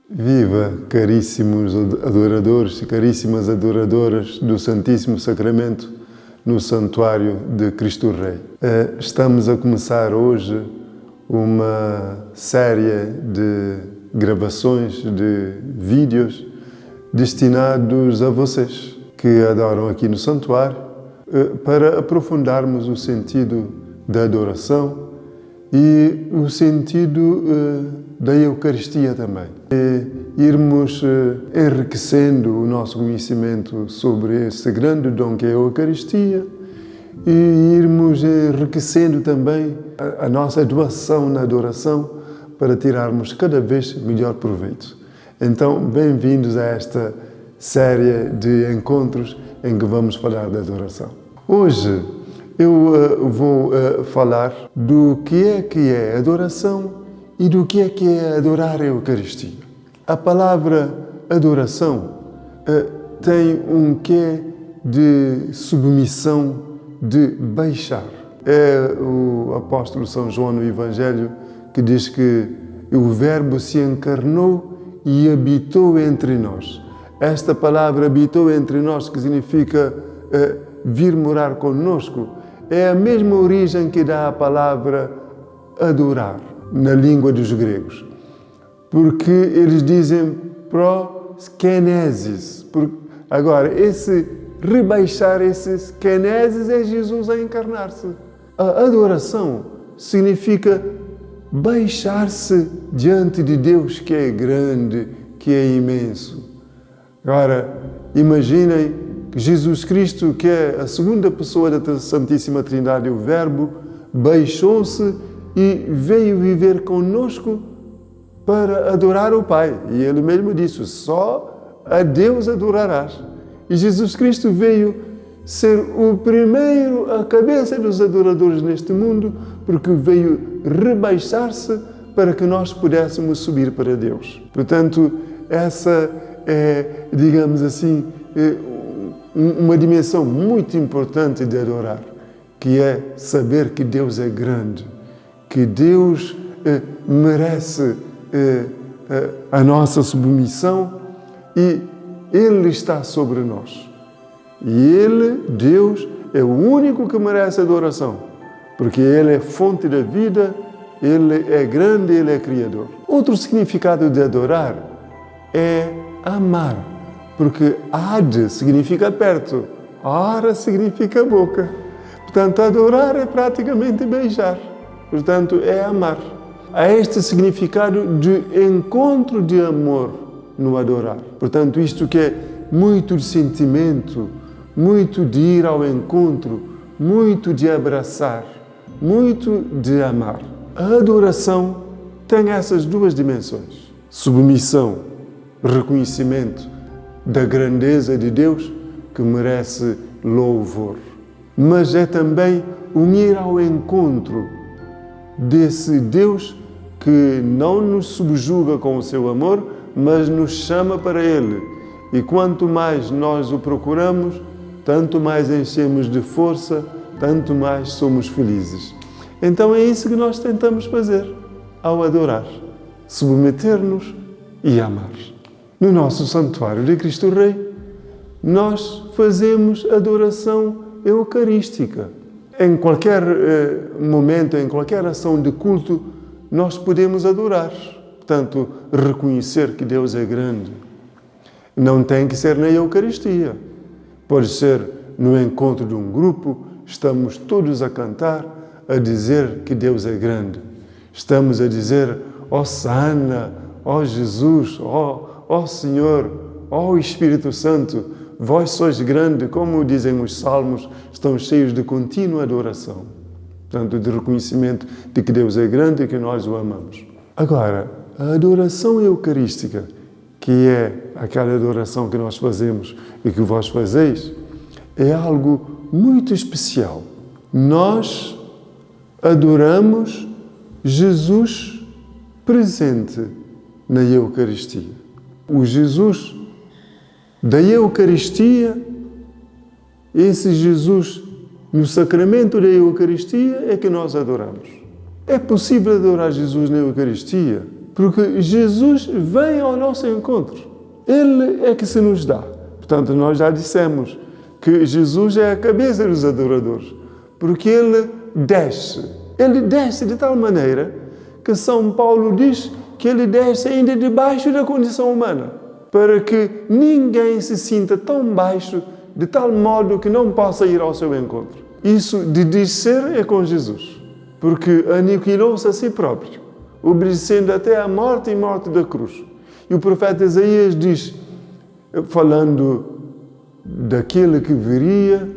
Viva, caríssimos adoradores e caríssimas adoradoras do Santíssimo Sacramento no Santuário de Cristo Rei. Estamos a começar hoje uma série de gravações de vídeos destinados a vocês que adoram aqui no Santuário, para aprofundarmos o sentido da adoração e o sentido da Eucaristia também. E irmos enriquecendo o nosso conhecimento sobre esse grande dom que é a Eucaristia e irmos enriquecendo também a nossa doação na adoração para tirarmos cada vez melhor proveito. Então, bem-vindos a esta série de encontros em que vamos falar da adoração. Hoje eu vou falar do que é adoração e do que é adorar a Eucaristia. A palavra adoração tem um quê de submissão, de baixar. É o apóstolo São João no Evangelho que diz que o Verbo se encarnou e habitou entre nós. Esta palavra habitou entre nós, que significa vir morar conosco, é a mesma origem que dá a palavra adorar na língua dos gregos. Porque eles dizem proskenesis. Agora, esse rebaixar, esse skenesis é Jesus a encarnar-se. A adoração significa baixar-se diante de Deus que é grande, que é imenso. Agora, imaginem que Jesus Cristo, que é a segunda pessoa da Santíssima Trindade, o Verbo, baixou-se e veio viver conosco para adorar o Pai. E Ele mesmo disse, só a Deus adorarás. E Jesus Cristo veio ser o primeiro, a cabeça dos adoradores neste mundo, porque veio rebaixar-se para que nós pudéssemos subir para Deus. Portanto, essa é, digamos assim, uma dimensão muito importante de adorar, que é saber que Deus é grande, que Deus merece a nossa submissão e Ele está sobre nós. E Ele, Deus, é o único que merece adoração, porque Ele é fonte da vida, Ele é grande, Ele é Criador. Outro significado de adorar é amar, porque ad significa perto, ara significa boca. Portanto, adorar é praticamente beijar. Portanto, é amar. Há este significado de encontro de amor no adorar. Portanto, isto que é muito de sentimento, muito de ir ao encontro, muito de abraçar, muito de amar. A adoração tem essas duas dimensões. Submissão, reconhecimento da grandeza de Deus que merece louvor. Mas é também ir ao encontro desse Deus que não nos subjuga com o seu amor, mas nos chama para Ele. E quanto mais nós o procuramos, tanto mais enchemos de força, tanto mais somos felizes. Então é isso que nós tentamos fazer ao adorar, submeter-nos e amar. No nosso Santuário de Cristo Rei, nós fazemos adoração eucarística. Em qualquer momento, em qualquer ação de culto, nós podemos adorar. Portanto, reconhecer que Deus é grande. Não tem que ser na Eucaristia. Pode ser no encontro de um grupo, estamos todos a cantar, a dizer que Deus é grande. Estamos a dizer, ó Sana, ó Jesus, ó Senhor, ó Espírito Santo, vós sois grande, como dizem os salmos, estão cheios de contínua adoração. Portanto, de reconhecimento de que Deus é grande e que nós o amamos. Agora, a adoração eucarística, que é aquela adoração que nós fazemos e que vós fazeis, é algo muito especial. Nós adoramos Jesus presente na Eucaristia. O Jesus da Eucaristia, esse Jesus no sacramento da Eucaristia é que nós adoramos. É possível adorar Jesus na Eucaristia? Porque Jesus vem ao nosso encontro. Ele é que se nos dá. Portanto, nós já dissemos que Jesus é a cabeça dos adoradores, porque Ele desce. Ele desce de tal maneira que São Paulo diz que Ele desce ainda debaixo da condição humana, para que ninguém se sinta tão baixo de tal modo que não possa ir ao seu encontro. Isso de descer é com Jesus, porque aniquilou-se a si próprio, obedecendo até a morte e morte da cruz. E o profeta Isaías diz, falando daquele que viria,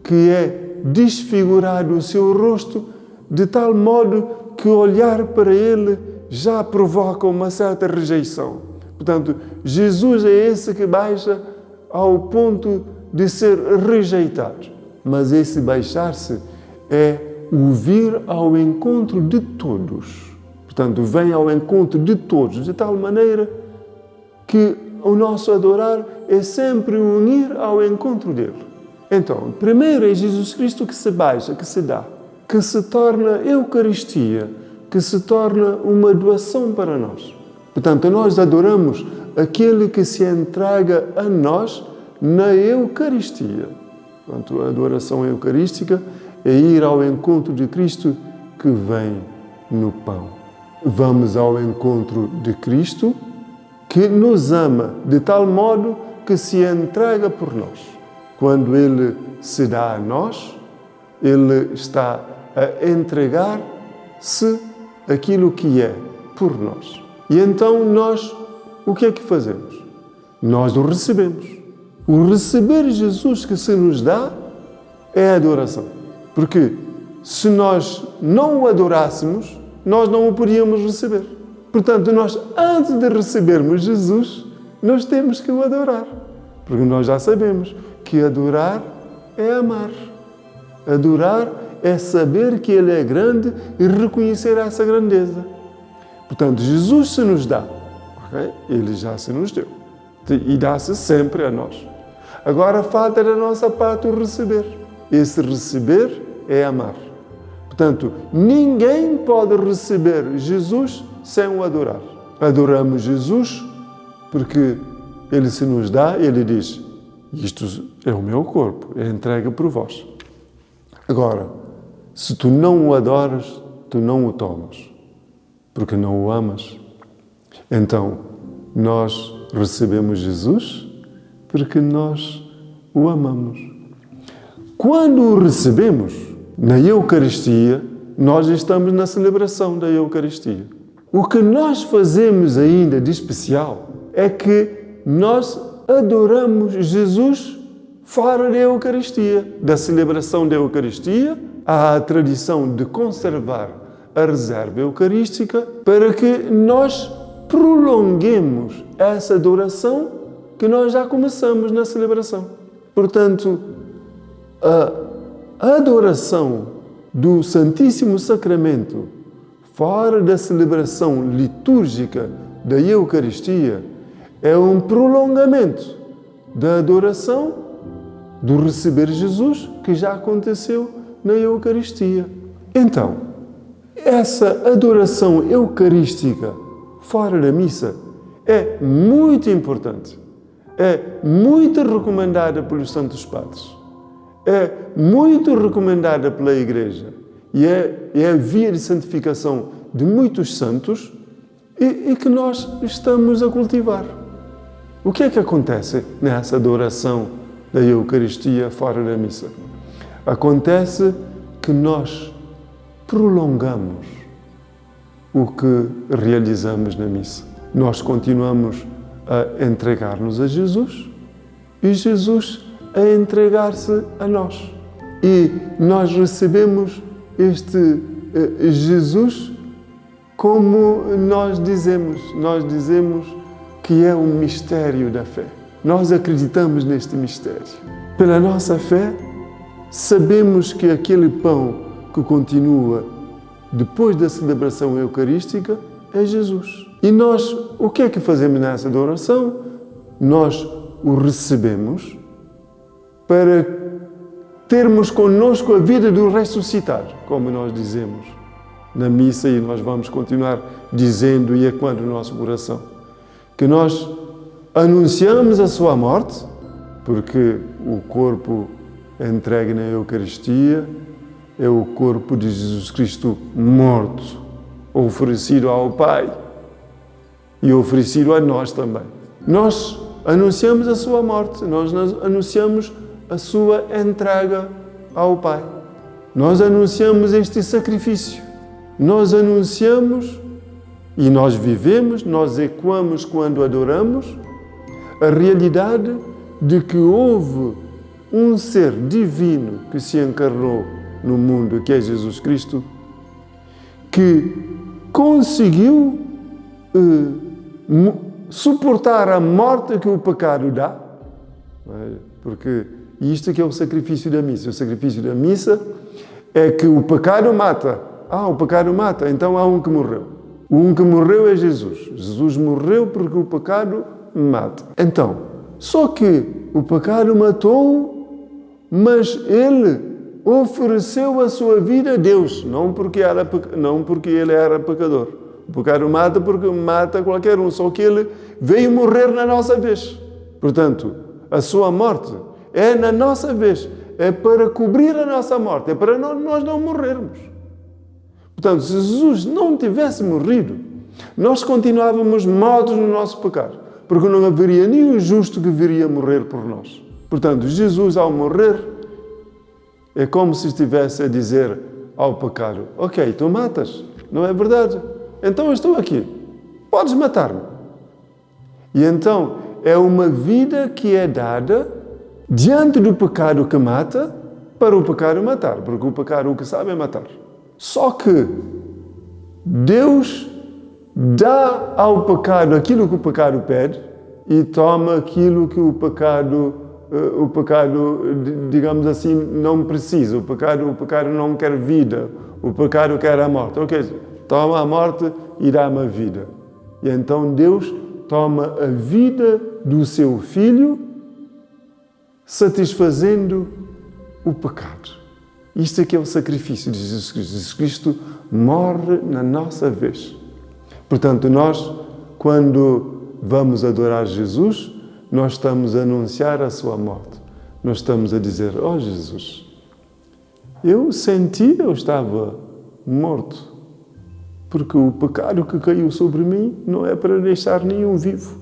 que é desfigurado o seu rosto de tal modo que olhar para ele já provoca uma certa rejeição. Portanto, Jesus é esse que baixa ao ponto de ser rejeitado. Mas esse baixar-se é o vir ao encontro de todos. Portanto, vem ao encontro de todos, de tal maneira que o nosso adorar é sempre unir ao encontro dele. Então, primeiro é Jesus Cristo que se baixa, que se dá, que se torna Eucaristia, que se torna uma doação para nós. Portanto, nós adoramos aquele que se entrega a nós na Eucaristia. Portanto, a adoração eucarística é ir ao encontro de Cristo que vem no pão. Vamos ao encontro de Cristo que nos ama de tal modo que se entrega por nós. Quando Ele se dá a nós, Ele está a entregar-se aquilo que é por nós. E então nós, o que é que fazemos? Nós o recebemos. O receber Jesus que se nos dá é a adoração. Porque se nós não o adorássemos, nós não o podíamos receber. Portanto, nós, antes de recebermos Jesus, nós temos que o adorar. Porque nós já sabemos que adorar é amar. Adorar é saber que Ele é grande e reconhecer essa grandeza. Portanto, Jesus se nos dá. Okay? Ele já se nos deu. E dá-se sempre a nós. Agora falta da nossa parte o receber. Esse receber é amar. Portanto, ninguém pode receber Jesus sem o adorar. Adoramos Jesus porque Ele se nos dá, Ele diz, isto é o meu corpo, é entregue por vós. Agora, se tu não o adoras, tu não o tomas, porque não o amas. Então, nós recebemos Jesus porque nós o amamos. Quando o recebemos na Eucaristia, nós estamos na celebração da Eucaristia. O que nós fazemos ainda de especial é que nós adoramos Jesus fora da Eucaristia. Da celebração da Eucaristia, há a tradição de conservar a reserva eucarística para que nós prolonguemos essa adoração que nós já começamos na celebração. Portanto, a adoração do Santíssimo Sacramento fora da celebração litúrgica da Eucaristia é um prolongamento da adoração do receber Jesus que já aconteceu na Eucaristia. Então, essa adoração eucarística fora da missa é muito importante, é muito recomendada pelos Santos Padres, é muito recomendada pela Igreja e é a via de santificação de muitos santos e que nós estamos a cultivar. O que é que acontece nessa adoração da Eucaristia fora da missa? Acontece que nós prolongamos o que realizamos na missa. Nós continuamos a entregar-nos a Jesus e Jesus a entregar-se a nós. E nós recebemos este Jesus como nós dizemos que é um mistério da fé. Nós acreditamos neste mistério. Pela nossa fé, sabemos que aquele pão que continua depois da celebração eucarística é Jesus. E nós, o que é que fazemos nessa adoração? Nós o recebemos para termos connosco a vida do ressuscitado, como nós dizemos na missa e nós vamos continuar dizendo e ecoando no nosso coração. Que nós anunciamos a sua morte, porque o corpo entregue na Eucaristia é o corpo de Jesus Cristo morto, oferecido ao Pai e oferecido a nós também. Nós anunciamos a sua morte, nós anunciamos a sua entrega ao Pai. Nós anunciamos este sacrifício. Nós anunciamos e nós vivemos, nós ecoamos quando adoramos a realidade de que houve um ser divino que se encarnou no mundo, que é Jesus Cristo, que conseguiu suportar a morte que o pecado dá, porque isto que é o sacrifício da missa. O sacrifício da missa é que o pecado mata. O pecado mata, então há um que morreu. O um que morreu é Jesus. Jesus morreu porque o pecado mata. Então, só que o pecado matou, mas ele ofereceu a sua vida a Deus, não porque ele era pecador. O pecado mata porque mata qualquer um, só que ele veio morrer na nossa vez. Portanto, a sua morte é na nossa vez, é para cobrir a nossa morte, é para nós não morrermos. Portanto, se Jesus não tivesse morrido, nós continuávamos mortos no nosso pecado, porque não haveria nenhum justo que viria morrer por nós. Portanto, Jesus, ao morrer, é como se estivesse a dizer ao pecado: ok, tu matas, não é verdade? Então eu estou aqui, podes matar-me. E então é uma vida que é dada diante do pecado que mata, para o pecado matar, porque o pecado o que sabe é matar. Só que Deus dá ao pecado aquilo que o pecado pede e toma aquilo que o pecado, digamos assim, não precisa. O pecado não quer vida, o pecado quer a morte. Ok, toma a morte e dá-me a vida. E então Deus toma a vida do seu Filho, satisfazendo o pecado. Isto é que é o sacrifício de Jesus Cristo. Jesus Cristo morre na nossa vez. Portanto, nós, quando vamos adorar Jesus, nós estamos a anunciar a sua morte. Nós estamos a dizer: Jesus, eu estava morto, porque o pecado que caiu sobre mim não é para deixar nenhum vivo.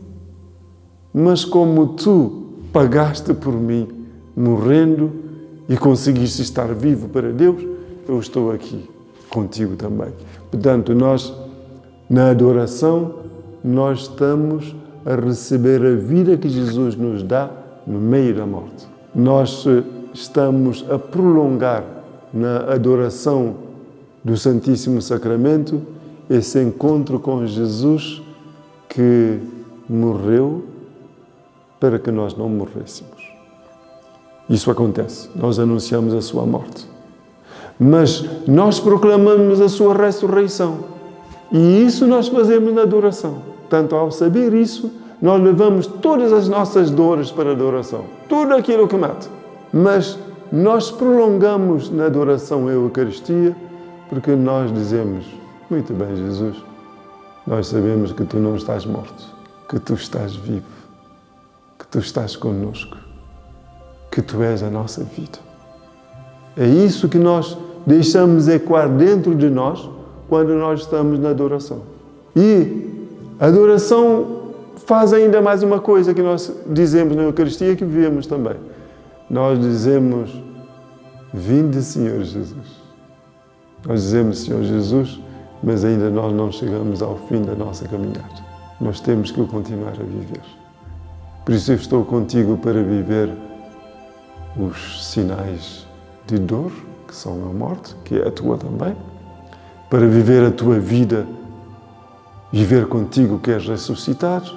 Mas como tu pagaste por mim, morrendo, e conseguiste estar vivo para Deus, eu estou aqui contigo também. Portanto, nós, na adoração, nós estamos a receber a vida que Jesus nos dá no meio da morte. Nós estamos a prolongar na adoração do Santíssimo Sacramento esse encontro com Jesus que morreu para que nós não morrêssemos. Isso acontece, nós anunciamos a sua morte. Mas nós proclamamos a sua ressurreição. E isso nós fazemos na adoração. Portanto, ao saber isso, nós levamos todas as nossas dores para a adoração. Tudo aquilo que mata. Mas nós prolongamos na adoração a Eucaristia, porque nós dizemos: muito bem, Jesus, nós sabemos que tu não estás morto, que tu estás vivo, que tu estás conosco, que tu és a nossa vida. É isso que nós deixamos ecoar dentro de nós quando nós estamos na adoração. E a adoração faz ainda mais uma coisa que nós dizemos na Eucaristia, que vivemos também. Nós dizemos: vinde, Senhor Jesus. Nós dizemos: Senhor Jesus, mas ainda nós não chegamos ao fim da nossa caminhada. Nós temos que continuar a viver. Por isso eu estou contigo para viver os sinais de dor, que são a morte, que é a tua também, para viver a tua vida, viver contigo que és ressuscitado,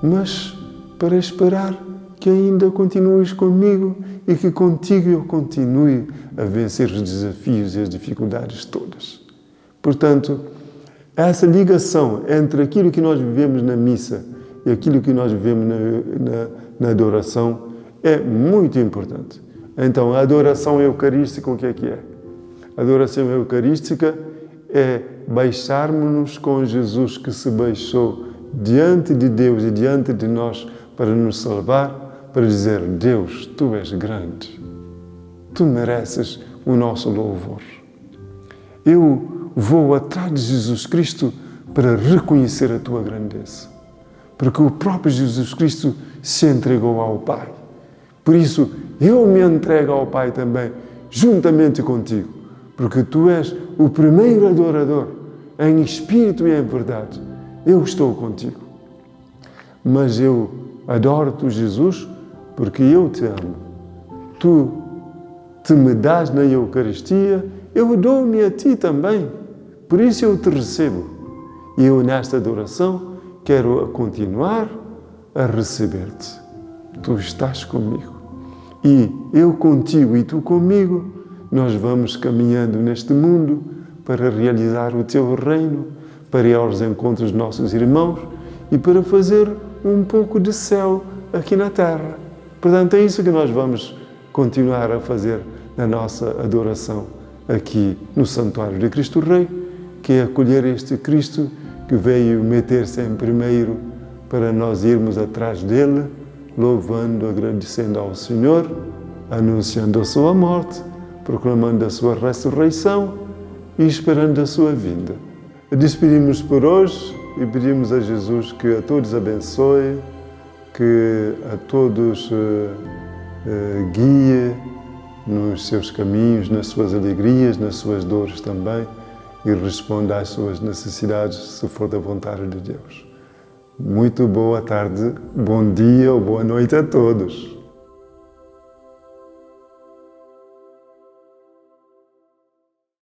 mas para esperar que ainda continues comigo e que contigo eu continue a vencer os desafios e as dificuldades todas. Portanto, essa ligação entre aquilo que nós vivemos na missa e aquilo que nós vivemos na adoração é muito importante. Então, a adoração eucarística, o que é que é? A adoração eucarística é baixarmos-nos com Jesus que se baixou diante de Deus e diante de nós para nos salvar, para dizer: Deus, Tu és grande, Tu mereces o nosso louvor. Eu vou atrás de Jesus Cristo para reconhecer a Tua grandeza, porque o próprio Jesus Cristo se entregou ao Pai. Por isso, eu me entrego ao Pai também, juntamente contigo, porque Tu és o primeiro adorador, em espírito e em verdade. Eu estou contigo. Mas eu adoro-te, Jesus, porque eu te amo. Tu te me dás na Eucaristia, eu dou-me a Ti também. Por isso eu te recebo. E eu, nesta adoração, quero continuar a receber-te. Tu estás comigo. E eu contigo e tu comigo, nós vamos caminhando neste mundo para realizar o Teu reino, para ir aos encontros dos nossos irmãos e para fazer um pouco de céu aqui na terra. Portanto, é isso que nós vamos continuar a fazer na nossa adoração aqui no Santuário de Cristo Rei, que é acolher este Cristo que veio meter-se em primeiro para nós irmos atrás dele, louvando, agradecendo ao Senhor, anunciando a sua morte, proclamando a sua ressurreição e esperando a sua vinda. Despedimos por hoje e pedimos a Jesus que a todos abençoe, que a todos guie nos seus caminhos, nas suas alegrias, nas suas dores também, e responda às suas necessidades, se for da vontade de Deus. Muito boa tarde, bom dia ou boa noite a todos.